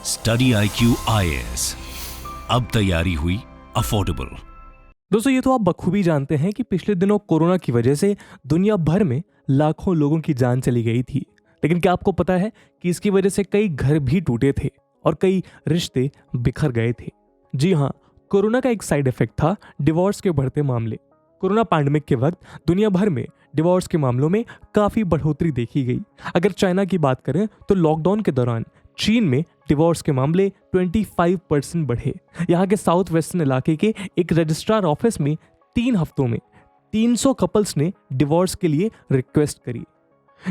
Study IQ IAS, अब तैयारी हुई अफोर्डेबल। दोस्तों, ये तो आप बखूबी जानते हैं कि पिछले दिनों कोरोना की वजह से दुनिया भर में लाखों लोगों की जान चली गई थी। लेकिन क्या आपको पता है कि इसकी वजह से कई घर भी टूटे थे और कई रिश्ते बिखर गए थे। जी हाँ, कोरोना का एक साइड इफेक्ट था डिवोर्स के बढ़ते मामले। कोरोना पैंडेमिक के वक्त दुनिया भर में डिवोर्स के मामलों में काफी बढ़ोतरी देखी गई। अगर चाइना की बात करें तो लॉकडाउन के दौरान चीन में डिवोर्स के मामले 25% बढ़े। यहाँ के साउथ वेस्टर्न इलाके के एक रजिस्ट्रार ऑफिस में 3 हफ्तों में 300 कपल्स ने डिवोर्स के लिए रिक्वेस्ट करी।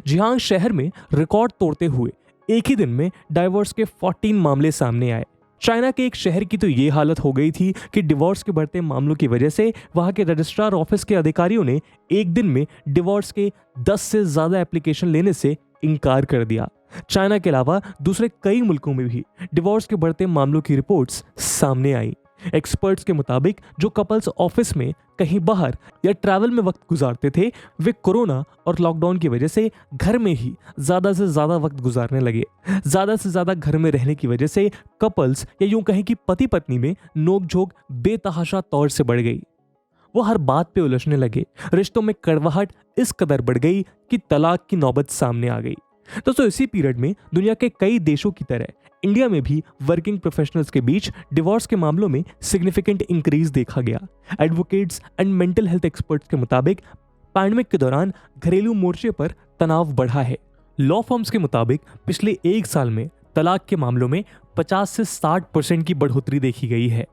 जिहांग शहर में रिकॉर्ड तोड़ते हुए एक ही दिन में डाइवोर्स के 14 मामले सामने आए। चाइना के एक शहर की तो ये हालत हो गई थी कि डिवोर्स के बढ़ते मामलों की वजह से वहां के रजिस्ट्रार ऑफिस के अधिकारियों ने एक दिन में डिवोर्स के 10 से ज्यादा एप्लीकेशन लेने से इनकार कर दिया। चाइना के अलावा दूसरे कई मुल्कों में भी डिवोर्स के बढ़ते मामलों की रिपोर्ट्स सामने आई। एक्सपर्ट्स के मुताबिक जो कपल्स ऑफिस में कहीं बाहर या ट्रैवल में वक्त गुजारते थे, वे कोरोना और लॉकडाउन की वजह से घर में ही ज्यादा से ज्यादा वक्त गुजारने लगे। ज्यादा से ज्यादा घर में रहने की वजह से कपल्स या यूं कहें कि पति पत्नी में नोकझोंक बेतहाशा तौर से बढ़ गई। वो हर बात पे उलझने लगे। रिश्तों में कड़वाहट इस कदर बढ़ गई कि तलाक की नौबत सामने आ गई। दोस्तों, इसी पीरियड में दुनिया के कई देशों की तरह इंडिया में भी वर्किंग प्रोफेशनल्स के बीच डिवोर्स के मामलों में सिग्निफिकेंट इंक्रीज देखा गया। Advocates and mental health experts के मुताबिक पैंडेमिक के दौरान घरेलू मोर्चे पर तनाव बढ़ा है। लॉ फर्म्स के मुताबिक पिछले 1 साल में तलाक के मामलों में 50 से 60% की बढ़ोतरी देखी गई है।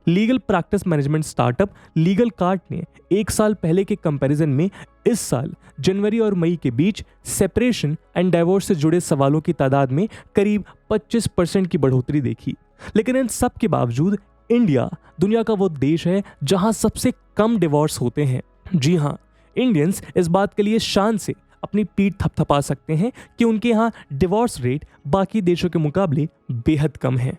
Legal practice management startup legal cart ने 1 साल पहले के कंपैरिजन में इस साल जनवरी और मई के बीच सेपरेशन एंड डाइवोर्स से जुड़े सवालों की तादाद में करीब 25% की बढ़ोतरी देखी। लेकिन इन सब के बावजूद इंडिया दुनिया का वो देश है जहां सबसे कम डिवोर्स होते हैं। जी हाँ, इंडियंस इस बात के लिए शान से अपनी पीठ थपथपा सकते हैं कि उनके यहाँ डिवोर्स रेट बाकी देशों के मुकाबले बेहद कम है।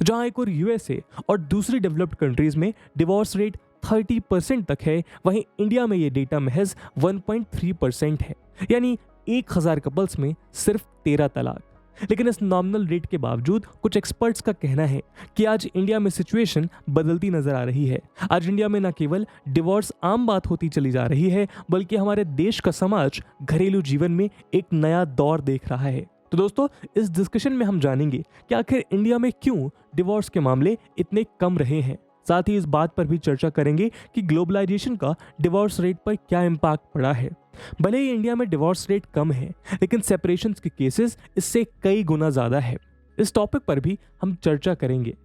जहां एक और यूएसए और दूसरी डेवलप्ड कंट्रीज में डिवोर्स रेट 30% तक है, वहीं इंडिया में ये डेटा महज 1.3% है। यानी 1000 कपल्स में सिर्फ 13 तलाक। लेकिन इस नॉमिनल रेट के बावजूद कुछ एक्सपर्ट्स का कहना है कि आज इंडिया में सिचुएशन बदलती नजर आ रही है। आज इंडिया में न केवल डिवोर्स आम बात होती चली जा रही है, बल्कि हमारे देश का समाज घरेलू जीवन में एक नया दौर देख रहा है। तो दोस्तों, इस डिस्कशन में हम जानेंगे कि आखिर इंडिया में क्यों डिवोर्स के मामले इतने कम रहे हैं। साथ ही इस बात पर भी चर्चा करेंगे कि ग्लोबलाइजेशन का डिवोर्स रेट पर क्या इम्पैक्ट पड़ा है। भले ही इंडिया में डिवोर्स रेट कम है, लेकिन सेपरेशंस के केसेस इससे कई गुना ज्यादा है। इस टॉपिक पर भी हम चर्चा करेंगे।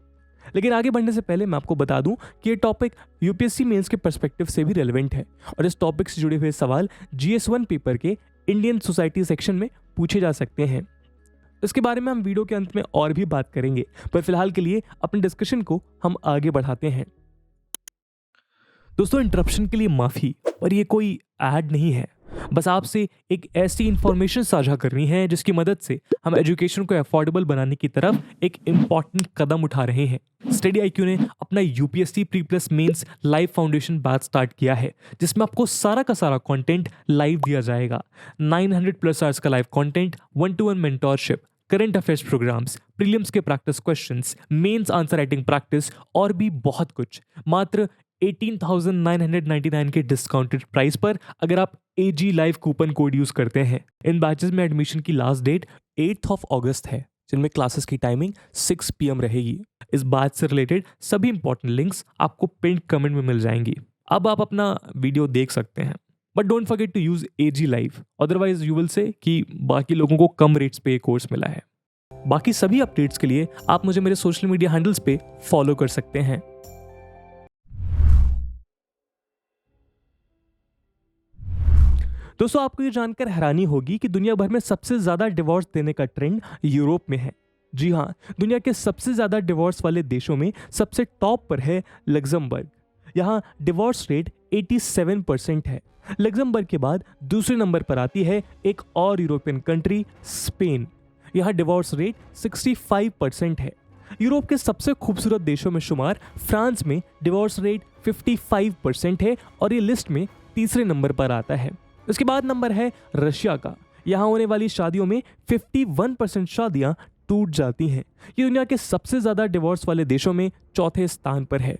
लेकिन आगे बढ़ने से पहले मैं आपको बता दूं कि ये टॉपिक यूपीएससी मेंस के पर्सपेक्टिव से भी रेलेवेंट है और इस टॉपिक से जुड़े हुए सवाल GS1 पेपर के इंडियन सोसाइटी सेक्शन में पूछे जा सकते हैं। इसके बारे में हम वीडियो के अंत में और भी बात करेंगे, पर फिलहाल के लिए अपने डिस्कशन को हम आगे बढ़ाते हैं। दोस्तों, इंटरप्शन के लिए माफी, पर ये कोई ऐड नहीं है। बस आपसे एक ऐसी इंफॉर्मेशन साझा करनी है जिसकी मदद से हम एजुकेशन को अफोर्डेबल बनाने की तरफ एक इंपॉर्टेंट कदम उठा रहे हैं। स्टडी IQ ने अपना UPSC pre plus mains live foundation batch start किया है, जिसमें आपको सारा का सारा कंटेंट लाइव दिया जाएगा। 900+ आवर्स का live content, 1-to-1 mentorship, current affairs programmes, prelims के practice questions, mains answer writing practice और भी बहुत कुछ, मात्र 18,999 के डिस्काउंटेड प्राइस पर, अगर आप AG live coupon code use करते हैं। इन बैचेस में एडमिशन की लास्ट डेट 8 अगस्त है, जिनमें क्लासेस की टाइमिंग 6 PM रहेगी। इस बैच से रिलेटेड सभी इंपॉर्टेंट लिंक्स आपको पिन कमेंट में मिल जाएंगी। अब आप अपना वीडियो देख सकते हैं, but don't forget to use AG live, otherwise you will say कि बाकी लोगों को कम रेट्स पे कोर्स मिला है। बाकी सभी अपडेट्स के लिए आप मुझे मेरे सोशल मीडिया हैंडल्स पे फॉलो कर सकते हैं। दोस्तों, आपको ये जानकर हैरानी होगी कि दुनिया भर में सबसे ज्यादा डिवोर्स देने का ट्रेंड यूरोप में है। जी हाँ, दुनिया के सबसे ज्यादा डिवोर्स वाले देशों में सबसे टॉप पर है लग्जमबर्ग। यहाँ डिवोर्स रेट 87% है। लग्जमबर्ग के बाद दूसरे नंबर पर आती है एक और यूरोपियन कंट्री, स्पेन। यहाँ डिवोर्स रेट 65% है। यूरोप के सबसे खूबसूरत देशों में शुमार फ्रांस में डिवोर्स रेट 55% है और ये लिस्ट में तीसरे नंबर पर आता है। इसके बाद नंबर है रशिया का। यहाँ होने वाली शादियों में 51% शादियां टूट जाती हैं। ये दुनिया के सबसे ज़्यादा डिवोर्स वाले देशों में चौथे स्थान पर है।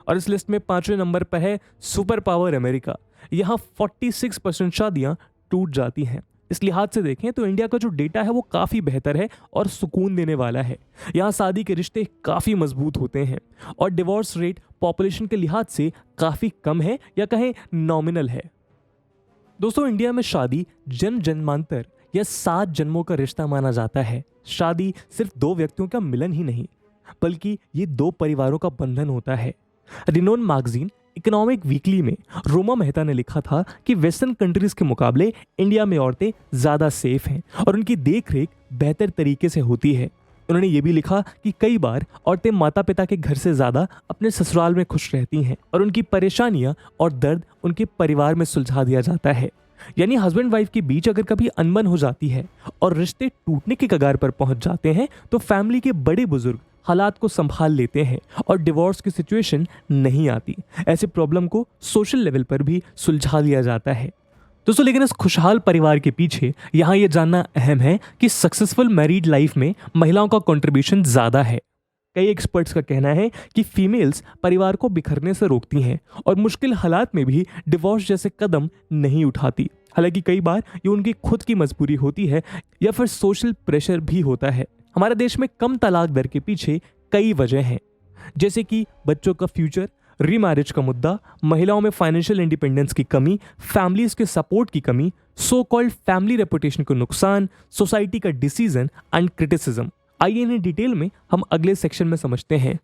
और इस लिस्ट में 5वें नंबर पर है सुपर पावर अमेरिका। यहाँ 46% शादियाँ टूट जाती हैं। इस लिहाज से देखें तो इंडिया का जो डेटा है वो काफ़ी बेहतर है और सुकून देने वाला है। यहाँ शादी के रिश्ते काफ़ी मजबूत होते हैं और डिवोर्स रेट पॉपुलेशन के लिहाज से काफ़ी कम है या कहें नॉमिनल है। दोस्तों, इंडिया में शादी जन्म जन्मांतर या 7 जन्मों का रिश्ता माना जाता है। शादी सिर्फ 2 व्यक्तियों का मिलन ही नहीं, बल्कि ये 2 परिवारों का बंधन होता है। रिनोन मैगजीन इकोनॉमिक वीकली में रोमा मेहता ने लिखा था कि वेस्टर्न कंट्रीज के मुकाबले इंडिया में औरतें ज़्यादा सेफ हैं और उनकी देखरेख बेहतर तरीके से होती है। उन्होंने ये भी लिखा कि कई बार औरतें माता पिता के घर से ज़्यादा अपने ससुराल में खुश रहती हैं और उनकी परेशानियां और दर्द उनके परिवार में सुलझा दिया जाता है। यानी हस्बैंड वाइफ के बीच अगर कभी अनबन हो जाती है और रिश्ते टूटने के कगार पर पहुंच जाते हैं तो फैमिली के बड़े बुजुर्ग हालात को संभाल लेते हैं और डिवोर्स की सिचुएशन नहीं आती। ऐसे प्रॉब्लम को सोशल लेवल पर भी सुलझा लिया जाता है। दोस्तों, लेकिन इस खुशहाल परिवार के पीछे यहाँ ये जानना अहम है कि सक्सेसफुल मैरिड लाइफ में महिलाओं का कंट्रीब्यूशन ज़्यादा है। कई एक्सपर्ट्स का कहना है कि फीमेल्स परिवार को बिखरने से रोकती हैं और मुश्किल हालात में भी डिवोर्स जैसे कदम नहीं उठाती। हालांकि कई बार ये उनकी खुद की मजबूरी होती है या फिर सोशल प्रेशर भी होता है। हमारे देश में कम तलाक दर के पीछे कई वजह हैं, जैसे कि बच्चों का फ्यूचर, रीमैरिज का मुद्दा, महिलाओं में फाइनेंशियल इंडिपेंडेंस की कमी, फैमिलीज के सपोर्ट की कमी, सो कॉल्ड फैमिली रेपुटेशन को नुकसान, सोसाइटी का डिसीजन एंड क्रिटिसिज्म। आइए इन्हें डिटेल में हम अगले सेक्शन में समझते हैं।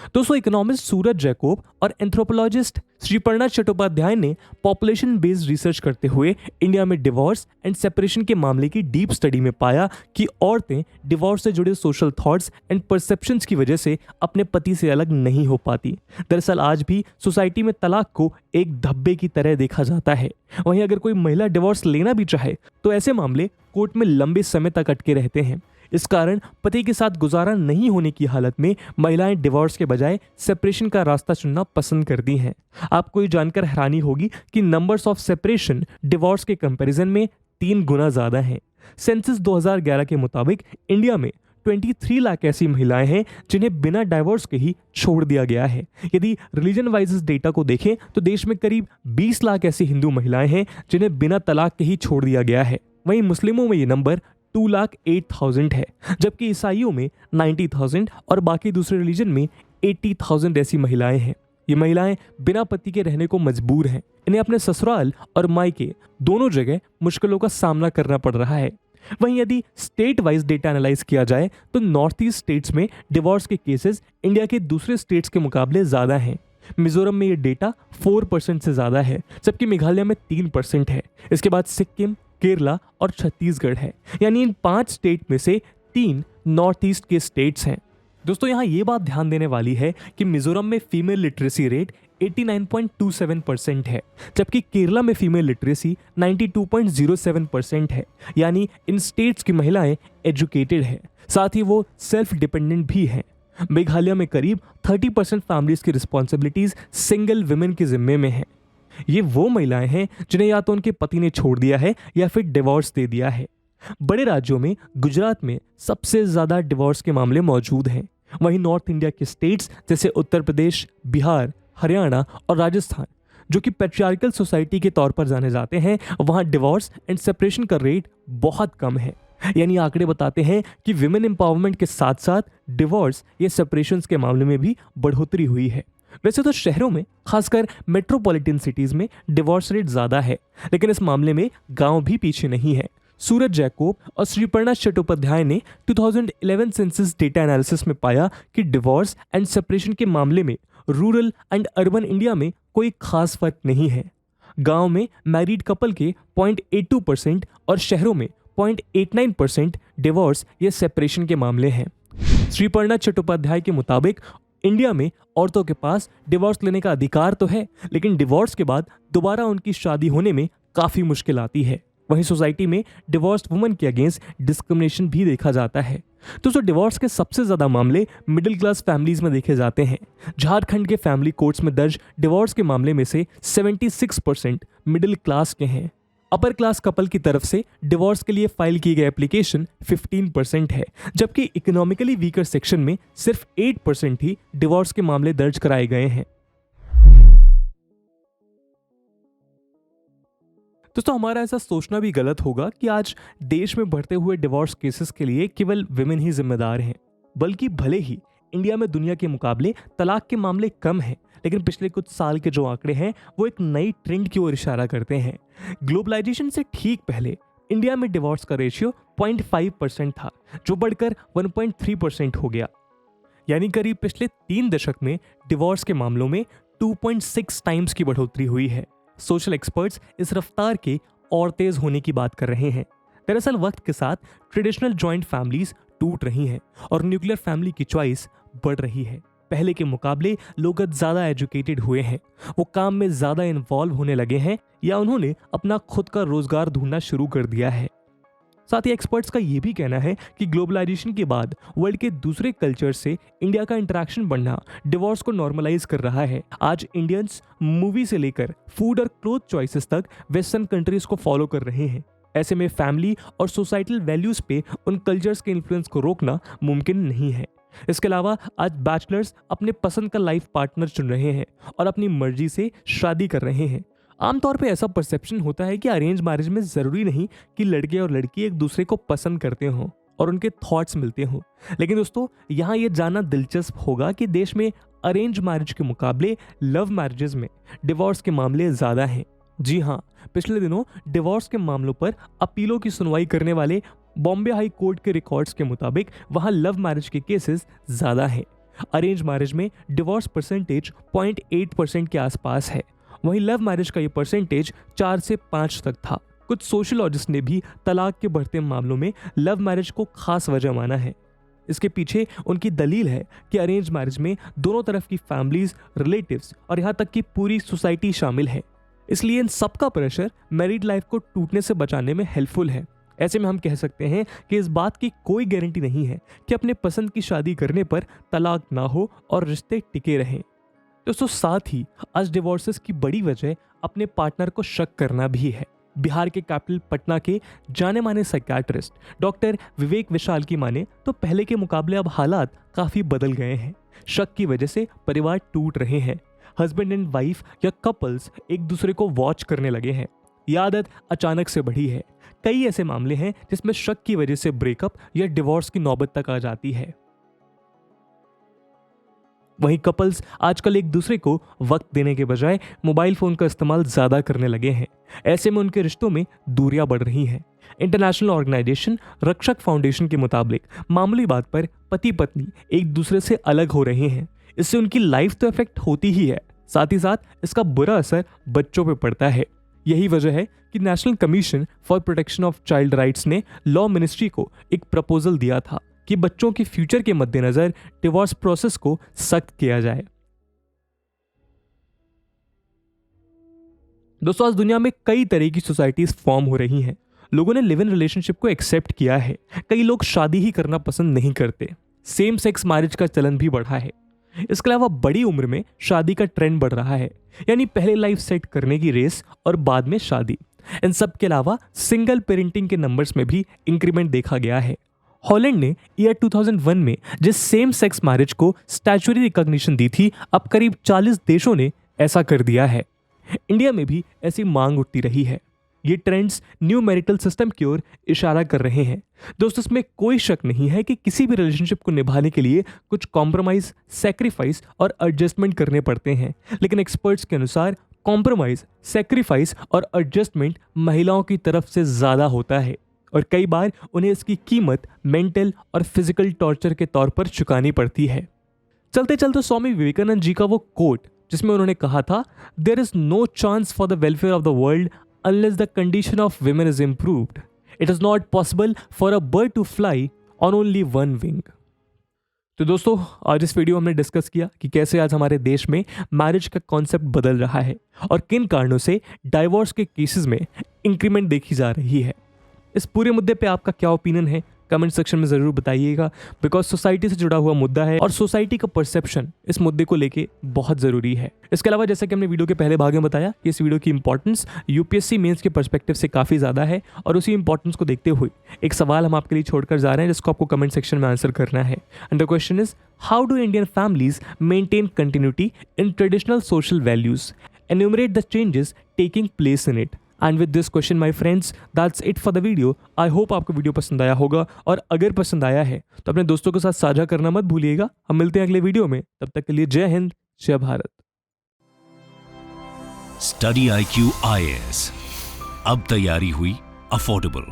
दोस्तों, इकोनॉमिस्ट सूरज जैकोब और एंथ्रोपोलॉजिस्ट श्रीपर्णा चट्टोपाध्याय ने पॉपुलेशन बेस्ड रिसर्च करते हुए इंडिया में डिवोर्स एंड सेपरेशन के मामले की डीप स्टडी में पाया कि औरतें डिवोर्स से जुड़े सोशल थॉट्स एंड परसेप्शंस की वजह से अपने पति से अलग नहीं हो पाती। दरअसल आज भी सोसाइटी में तलाक को एक धब्बे की तरह देखा जाता है। वहीं अगर कोई महिला डिवोर्स लेना भी चाहे तो ऐसे मामले कोर्ट में लंबे समय तक अटके रहते हैं। इस कारण पति के साथ गुजारा नहीं होने की हालत में महिलाएं डिवोर्स के बजाय सेपरेशन का रास्ता चुनना पसंद करती हैं। आपको ये जानकर हैरानी होगी कि नंबर्स ऑफ सेपरेशन डिवोर्स के कंपैरिजन में 3 गुना ज़्यादा हैं। सेंसस 2011 के मुताबिक इंडिया में 23 लाख ऐसी महिलाएं हैं जिन्हें बिना डाइवोर्स के ही छोड़ दिया गया है। यदि रिलीजन वाइज डेटा को देखें तो देश में करीब 20 लाख ऐसी हिंदू महिलाएं हैं जिन्हें बिना तलाक के ही छोड़ दिया गया है। वहीं मुस्लिमों में ये नंबर 2,08,000 है, जबकि ईसाइयों में 90,000 और बाकी दूसरे रिलीजन में 80,000 ऐसी महिलाएं हैं। ये महिलाएं बिना पति के रहने को मजबूर हैं। इन्हें अपने ससुराल और मायके दोनों जगह मुश्किलों का सामना करना पड़ रहा है। वहीं यदि स्टेट वाइज डेटा एनालाइज किया जाए तो नॉर्थ ईस्ट स्टेट्स में डिवोर्स के केसेस इंडिया के दूसरे स्टेट्स के मुकाबले ज़्यादा हैं। मिजोरम में ये डेटा 4% से ज़्यादा है, जबकि मेघालय में 3% है। इसके बाद सिक्किम, केरला और छत्तीसगढ़ है। यानी इन 5 स्टेट में से 3 नॉर्थ ईस्ट के स्टेट्स हैं। दोस्तों, यहाँ ये बात ध्यान देने वाली है कि मिजोरम में फीमेल लिटरेसी रेट 89.27% है, जबकि केरला में फीमेल लिटरेसी 92.07% है। यानी इन स्टेट्स की महिलाएं एजुकेटेड है, साथ ही वो सेल्फ डिपेंडेंट भी हैं। मेघालय में करीब 30% फैमिलीज की रिस्पॉन्सिबिलिटीज सिंगल विमेन के जिम्मे में है। ये वो महिलाएं हैं जिन्हें या तो उनके पति ने छोड़ दिया है या फिर डिवोर्स दे दिया है। बड़े राज्यों में गुजरात में सबसे ज़्यादा डिवोर्स के मामले मौजूद हैं। वहीं नॉर्थ इंडिया के स्टेट्स जैसे उत्तर प्रदेश, बिहार, हरियाणा और राजस्थान, जो कि पैट्रियार्कल सोसाइटी के तौर पर जाने जाते हैं, वहाँ डिवोर्स एंड सेपरेशन का रेट बहुत कम है। यानी आंकड़े बताते हैं कि विमेन एम्पावरमेंट के साथ साथ डिवोर्स या सेपरेशंस के मामले में भी बढ़ोतरी हुई है। वैसे तो शहरों में, खासकर मेट्रोपॉलिटन सिटीज में डिवोर्स रेट ज़्यादा है, लेकिन इस मामले में गांव भी पीछे नहीं है। सूरज जैकोब और श्रीपर्णा चट्टोपाध्याय ने 2011 सेंसस डेटा एनालिसिस में पाया कि डिवोर्स एंड सेपरेशन के मामले में रूरल एंड अर्बन इंडिया में कोई खास फर्क नहीं है। गांव में मैरिड कपल के 0.82% और शहरों में 0.89% डिवोर्स या सेपरेशन के मामले हैं। श्रीपर्णा चट्टोपाध्याय के मुताबिक इंडिया में औरतों के पास डिवोर्स लेने का अधिकार तो है, लेकिन डिवोर्स के बाद दोबारा उनकी शादी होने में काफ़ी मुश्किल आती है। वहीं सोसाइटी में डिवोर्स्ड वुमन के अगेंस्ट डिस्क्रिमिनेशन भी देखा जाता है। दोस्तों, डिवोर्स के सबसे ज़्यादा मामले मिडिल क्लास फैमिलीज में देखे जाते हैं। झारखंड के फैमिली कोर्ट्स में दर्ज डिवोर्स के मामले में से 76% मिडिल क्लास के हैं। अपर क्लास कपल की तरफ से डिवोर्स के लिए फाइल की गई एप्लीकेशन 15% है, जबकि इकोनॉमिकली वीकर सेक्शन में सिर्फ 8% ही डिवोर्स के मामले दर्ज कराए गए हैं। दोस्तों, हमारा ऐसा सोचना भी गलत होगा कि आज देश में बढ़ते हुए डिवोर्स केसेस के लिए केवल विमेन ही जिम्मेदार हैं, बल्कि भले ही इंडिया में दुनिया के मुकाबले तलाक के मामले कम हैं, लेकिन पिछले कुछ साल के जो आंकड़े हैं वो एक नई ट्रेंड की ओर इशारा करते हैं। ग्लोबलाइजेशन से ठीक पहले इंडिया में डिवोर्स का रेशियो 0.5% था, जो बढ़कर 1.3% हो गया। यानी करीब पिछले 3 दशक में डिवोर्स के मामलों में 2.6 टाइम्स की बढ़ोतरी हुई है। सोशल एक्सपर्ट्स इस रफ्तार के और तेज होने की बात कर रहे हैं। दरअसल वक्त के साथ ट्रेडिशनल जॉइंट फैमिलीज टूट रही हैं और न्यूक्लियर फैमिली की चॉइस बढ़ रही है। पहले के मुकाबले लोग ज़्यादा एजुकेटेड हुए हैं, वो काम में ज़्यादा इन्वॉल्व होने लगे हैं या उन्होंने अपना खुद का रोजगार ढूंढना शुरू कर दिया है। साथ ही एक्सपर्ट्स का ये भी कहना है कि ग्लोबलाइजेशन के बाद वर्ल्ड के दूसरे कल्चर से इंडिया का इंटरेक्शन बढ़ना डिवोर्स को नॉर्मलाइज कर रहा है। आज इंडियंस मूवी से लेकर फूड और क्लोथ चॉइसेस तक वेस्टर्न कंट्रीज को फॉलो कर रहे हैं। ऐसे में फैमिली और सोसाइटल वैल्यूज पे उन कल्चर्स के इन्फ्लुएंस को रोकना मुमकिन नहीं है। इसके अलावा आज बैचलर्स अपने पसंद का लाइफ पार्टनर चुन रहे हैं और अपनी मर्जी से शादी कर रहे हैं। आमतौर पे ऐसा परसेप्शन होता है कि अरेंज मैरिज में ज़रूरी नहीं कि लड़के और लड़की एक दूसरे को पसंद करते हों और उनके थॉट्स मिलते हों। लेकिन दोस्तों, यहाँ ये जानना दिलचस्प होगा कि देश में अरेंज मैरिज के मुकाबले लव मैरिजेस में डिवोर्स के मामले ज़्यादा हैं। जी हाँ, पिछले दिनों डिवोर्स के मामलों पर अपीलों की सुनवाई करने वाले बॉम्बे हाई कोर्ट के रिकॉर्ड्स के मुताबिक वहाँ लव मैरिज के केसेस ज़्यादा हैं। अरेंज मैरिज में डिवोर्स परसेंटेज 0.8% के आसपास है, वहीं लव मैरिज का ये परसेंटेज 4 से 5 तक था। कुछ सोशियोलॉजिस्ट ने भी तलाक के बढ़ते मामलों में लव मैरिज को खास वजह माना है। इसके पीछे उनकी दलील है कि अरेंज मैरिज में दोनों तरफ की फैमिलीज, रिलेटिव्स और यहाँ तक कि पूरी सोसाइटी शामिल है, इसलिए इन सबका प्रेशर मैरिड लाइफ को टूटने से बचाने में हेल्पफुल है। ऐसे में हम कह सकते हैं कि इस बात की कोई गारंटी नहीं है कि अपने पसंद की शादी करने पर तलाक ना हो और रिश्ते टिके रहें। दोस्तों, साथ ही आज डिवोर्सेस की बड़ी वजह अपने पार्टनर को शक करना भी है। बिहार के कैपिटल पटना के जाने माने साइकियाट्रिस्ट डॉक्टर विवेक विशाल की माने तो पहले के मुकाबले अब हालात काफी बदल गए हैं। शक की वजह से परिवार टूट रहे हैं। हस्बैंड एंड वाइफ या कपल्स एक दूसरे को वॉच करने लगे हैं। यह आदत अचानक से बढ़ी है। कई ऐसे मामले हैं जिसमें शक की वजह से ब्रेकअप या डिवोर्स की नौबत तक आ जाती है। वहीं कपल्स आजकल एक दूसरे को वक्त देने के बजाय मोबाइल फोन का इस्तेमाल ज्यादा करने लगे हैं। ऐसे में उनके रिश्तों में दूरियां बढ़ रही हैं। इंटरनेशनल ऑर्गेनाइजेशन रक्षक फाउंडेशन के मुताबिक मामूली बात पर पति पत्नी एक दूसरे से अलग हो रहे हैं। इससे उनकी लाइफ तो इफेक्ट होती ही है, साथ ही साथ इसका बुरा असर बच्चों पर पड़ता है। यही वजह है कि national commission for protection of child rights ने लॉ मिनिस्ट्री को एक प्रपोजल दिया था कि बच्चों के फ्यूचर के मद्देनजर डिवोर्स प्रोसेस को सख्त किया जाए। दोस्तों, आज दुनिया में कई तरह की सोसाइटीज फॉर्म हो रही हैं। लोगों ने लिव इन रिलेशनशिप को एक्सेप्ट किया है। कई लोग शादी ही करना पसंद नहीं करते। सेम सेक्स मैरिज का चलन भी बढ़ा है। इसके अलावा बड़ी उम्र में शादी का ट्रेंड बढ़ रहा है, यानी पहले लाइफ सेट करने की रेस और बाद में शादी। इन सब के अलावा सिंगल पेरेंटिंग के नंबर्स में भी इंक्रीमेंट देखा गया है। हॉलैंड ने ईयर 2001 में जिस सेम सेक्स मैरिज को स्टैट्यूटरी रिकॉग्निशन दी थी, अब करीब 40 देशों ने ऐसा कर दिया है। इंडिया में भी ऐसी मांग उठती रही है। ये ट्रेंड्स न्यू मैरिटल सिस्टम की ओर इशारा कर रहे हैं। दोस्तों, इसमें कोई शक नहीं है कि किसी भी रिलेशनशिप को निभाने के लिए कुछ कॉम्प्रोमाइज, सैक्रिफाइस और एडजस्टमेंट करने पड़ते हैं। लेकिन एक्सपर्ट्स के अनुसार कॉम्प्रोमाइज, सैक्रिफाइस और एडजस्टमेंट महिलाओं की तरफ से ज्यादा होता है और कई बार उन्हें इसकी कीमत मेंटल और फिजिकल टॉर्चर के तौर पर चुकानी पड़ती है। चलते चलते स्वामी विवेकानंद जी का वो कोट जिसमें उन्होंने कहा था, there is no chance for the welfare of the world unless the condition of women is improved. It is not possible for a bird to fly on only one wing. तो दोस्तों, आज इस video में हमने discuss किया कि कैसे आज हमारे देश में मैरिज का कॉन्सेप्ट बदल रहा है और किन कारणों से डाइवोर्स के केसेस में इंक्रीमेंट देखी जा रही है। इस पूरे मुद्दे पे आपका क्या ओपिनियन है कमेंट सेक्शन में ज़रूर बताइएगा, बिकॉज सोसाइटी से जुड़ा हुआ मुद्दा है और सोसाइटी का परसेप्शन इस मुद्दे को लेके बहुत ज़रूरी है। इसके अलावा जैसा कि हमने वीडियो के पहले भाग में बताया कि इस वीडियो की इंपॉर्टेंस यूपीएससी मेंस के पर्सपेक्टिव से काफ़ी ज़्यादा है और उसी इंपॉर्टेंस को देखते हुए एक सवाल हम आपके लिए छोड़कर जा रहे हैं जिसको आपको कमेंट सेक्शन में आंसर करना है। And the question is, how do Indian families maintain continuity in traditional social values? Enumerate the changes taking place in it. And with this question, my friends, that's it for the video. I hope आपको video पसंद आया होगा, और अगर पसंद आया है तो अपने दोस्तों के साथ साझा करना मत भूलिएगा। हम मिलते हैं अगले वीडियो में, तब तक के लिए जय हिंद, जय भारत। स्टडी IQ IAS, अब तैयारी हुई अफोर्डेबल।